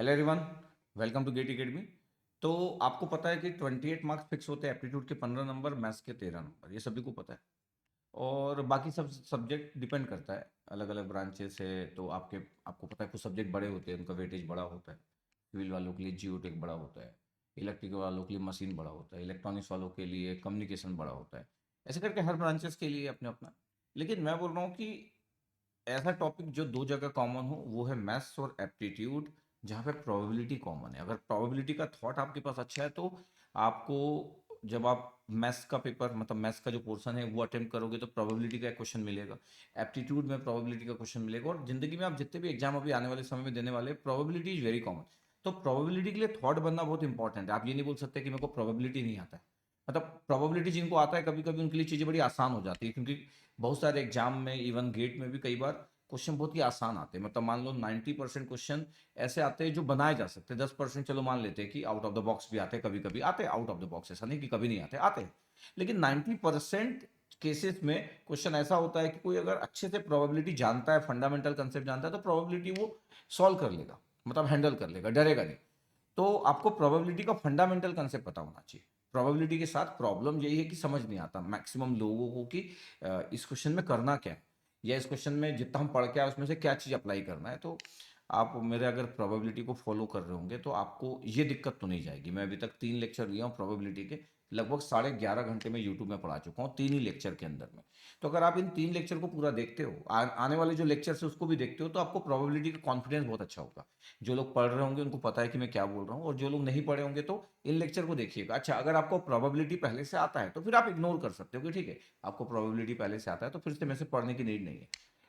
Hello everyone, welcome to GATE academy. तो आपको पता है कि 28 मार्क्स फिक्स होते हैं, एप्टीट्यूड के 15 नंबर, मैथ्स के 13 नंबर, ये सभी को पता है। और बाकी सब सब्जेक्ट डिपेंड करता है, अलग अलग ब्रांचेस है। तो आपको पता है कुछ सब्जेक्ट बड़े होते हैं, उनका वेटेज बड़ा होता है। सिविल वालों के लिए जियोटेक बड़ा होता है, इलेक्ट्रिकल वालों के लिए मशीन बड़ा होता है, इलेक्ट्रॉनिक्स वालों के लिए कम्युनिकेशन बड़ा होता है। ऐसे करके हर ब्रांचेस के लिए अपने अपना। लेकिन मैं बोल रहा हूँ कि ऐसा टॉपिक जो दो जगह कॉमन हो वो है मैथ्स और एप्टीट्यूड, जहाँ पे प्रोबेबिलिटी कॉमन है। अगर प्रोबेबिलिटी का थॉट आपके पास अच्छा है तो आपको, जब आप मैथ्स का पेपर मतलब मैथ्स का जो पोर्शन है वो अटेम्प्ट करोगे तो प्रोबेबिलिटी का क्वेश्चन मिलेगा, एप्टीट्यूड में प्रोबेबिलिटी का क्वेश्चन मिलेगा। और जिंदगी में आप जितने भी एग्जाम अभी आने वाले समय में देने वाले, प्रोबेबिलिटी इज वेरी कॉमन। तो प्रोबेबिलिटी के लिए थॉट बनना बहुत इंपॉर्टेंट है। आप ये नहीं बोल सकते कि मेरे को प्रोबेबिलिटी नहीं आता है। मतलब प्रोबेबिलिटी जिनको आता है कभी कभी उनके लिए चीज़ें बड़ी आसान हो जाती है, क्योंकि बहुत सारे एग्जाम में, इवन गेट में भी कई बार क्वेश्चन बहुत ही आसान आते हैं। मतलब मान लो 90% क्वेश्चन ऐसे आते हैं जो बनाए जा सकते हैं। 10% चलो मान लेते हैं कि आउट ऑफ द बॉक्स भी आते हैं, कभी कभी आते हैं आउट ऑफ द बॉक्स, ऐसा नहीं कि कभी नहीं आते, आते हैं। लेकिन 90% केसेस में क्वेश्चन ऐसा होता है कि कोई अगर अच्छे से प्रोबेबिलिटी जानता है, फंडामेंटल कंसेप्ट जानता है, तो प्रोबेबिलिटी वो सॉल्व कर लेगा, मतलब हैंडल कर लेगा, डरेगा नहीं। तो आपको प्रोबेबिलिटी का फंडामेंटल कंसेप्ट पता होना चाहिए। प्रोबेबिलिटी के साथ प्रॉब्लम यही है कि समझ नहीं आता मैक्सिमम लोगों को कि इस क्वेश्चन में करना क्या है, या इस क्वेश्चन में जितना हम पढ़ के आए उसमें से क्या चीज़ अप्लाई करना है। तो आप मेरे अगर प्रोबेबिलिटी को फॉलो कर रहे होंगे तो आपको ये दिक्कत तो नहीं जाएगी। मैं अभी तक 3 लेक्चर लिया हूँ प्रोबेबिलिटी के, लगभग 11.5 घंटे में यूट्यूब में पढ़ा चुका हूँ 3 ही लेक्चर के अंदर में। तो अगर आप इन 3 लेक्चर को पूरा देखते हो, आने वाले जो लेक्चर है उसको भी देखते हो, तो आपको प्रोबेबिलिटी का कॉन्फिडेंस बहुत अच्छा होगा। जो लोग पढ़ रहे होंगे उनको पता है कि मैं क्या बोल रहा हूँ, और जो लोग नहीं पढ़े होंगे तो इन लेक्चर को देखिएगा। अच्छा, अगर आपको प्रोबेबिलिटी पहले से आता है तो फिर आप इग्नोर कर सकते हो कि ठीक है, आपको प्रोबेबिलिटी पहले से आता है तो फिर से मेरे से पढ़ने की नीड नहीं है।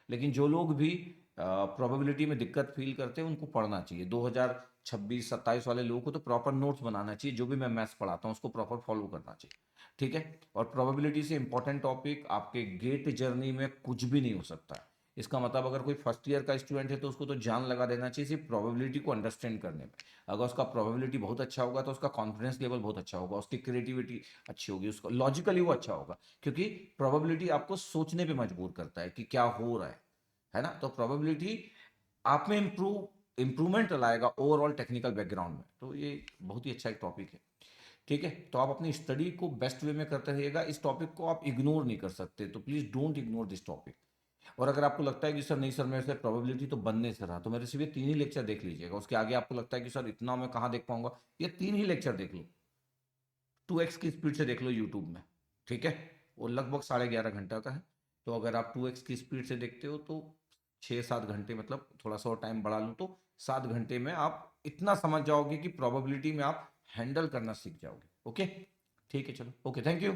लेकिन जो लोग भी प्रोबेबिलिटी में दिक्कत फील करते हैं उनको पढ़ना चाहिए। 2026-27 वाले लोगों को तो प्रॉपर नोट्स बनाना चाहिए, जो भी मैं मैथ्स पढ़ाता हूँ उसको प्रॉपर फॉलो करना चाहिए। ठीक है। और प्रोबेबिलिटी से इंपॉर्टेंट टॉपिक आपके गेट जर्नी में कुछ भी नहीं हो सकता है। इसका मतलब अगर कोई फर्स्ट ईयर का स्टूडेंट है तो उसको तो जान लगा देना चाहिए सिर्फ प्रोबेबिलिटी को अंडरस्टैंड करने में। अगर उसका प्रोबेबिलिटी बहुत अच्छा होगा तो उसका कॉन्फिडेंस लेवल बहुत अच्छा होगा, उसकी क्रिएटिविटी अच्छी होगी, उसको लॉजिकली वो अच्छा होगा। क्योंकि प्रोबेबिलिटी आपको सोचने पे मजबूर करता है कि क्या हो रहा है ना। तो प्रोबेबिलिटी आप में इम्प्रूवमेंट लाएगा ओवरऑल टेक्निकल बैकग्राउंड में। तो ये बहुत ही अच्छा एक टॉपिक है। ठीक है। तो आप अपनी स्टडी को बेस्ट वे में करते रहिएगा, इस टॉपिक को आप इग्नोर नहीं कर सकते, तो please don't ignore this topic. और अगर आपको लगता है कि सर नहीं सर मेरे से प्रोबेबिलिटी तो बनने से रहा, तो मेरे सिर्फ ये 3 ही लेक्चर देख लीजिएगा। उसके आगे आपको लगता है कि सर इतना मैं कहाँ देख पाऊंगा, ये 3 ही लेक्चर देख लो। 2x की स्पीड से देख लो यूट्यूब में। ठीक है। वो लगभग 11.5 घंटा का है। तो अगर आप 2x की स्पीड से देखते हो तो 6-7 घंटे, मतलब थोड़ा सा और टाइम बढ़ा लूँ तो 7 घंटे में आप इतना समझ जाओगे कि प्रोबेबिलिटी में आप हैंडल करना सीख जाओगे। ओके। ठीक है, चलो, ओके, थैंक यू।